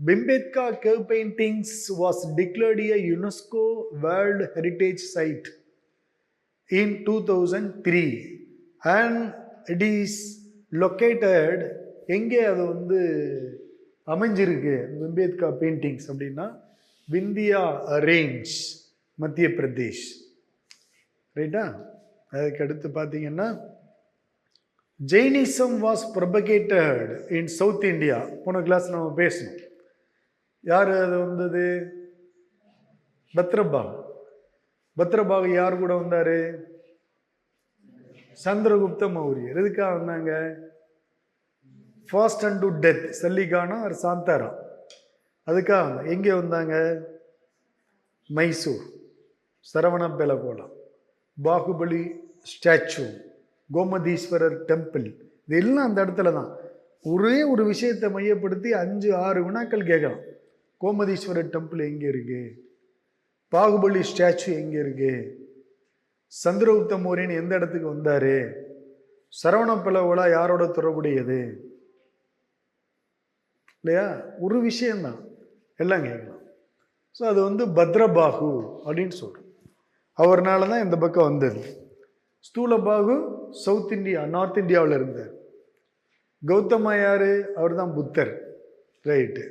Bhimbetka cave paintings was declared a UNESCO World Heritage Site in 2003 and it is located எங்கே அது வந்து அமைஞ்சிருக்கு Bhimbetka paintings அப்படின்னா Vindhya range மத்திய பிரதேஷ். ரைட்டா? அதுக்கு அடுத்து பார்த்தீங்கன்னா Jainism was propagated in South India. போன கிளாஸ் நம்ம பேசணும். யார் அது வந்தது? பத்ரபாகு. பத்ரபாகு யார் கூட வந்தார்? சந்திரகுப்த மௌரியர். எதுக்காக வந்தாங்க? ஃபாஸ்ட் அண்ட் டு டெத், சல்லிகானா ஒரு சாந்தாரா. அதுக்காக வந்தாங்க. எங்கே வந்தாங்க? மைசூர், சரவண பெலகோலா, பாகுபலி ஸ்டாச்சு, கோமதீஸ்வரர் டெம்பிள், இதெல்லாம் அந்த இடத்துல தான். ஒரே ஒரு விஷயத்தை மையப்படுத்தி 5-6 வினாக்கள் கேட்கலாம். கோமதீஸ்வரர் டெம்பிள் எங்கே இருக்கு? பாகுபலி ஸ்டாச்சு எங்கே இருக்கு? சந்திரகுப்த மௌரியன் எந்த இடத்துக்கு வந்தாரு? சரவண பெலகோலா யாரோட தொடர்புடையது? இல்லையா? ஒரு விஷயம்தான், எல்லாம் கேட்கலாம். ஸோ அது வந்து பத்ரபாகு அப்படின்னு சொல்கிறோம். அவர்னால தான் இந்த பக்கம் வந்தது. ஸ்தூலபாகு சவுத் இந்தியா, நார்த் இந்தியாவில் இருந்தார். கௌதமா யாரு? அவர் தான் புத்தர். ரைட்டு.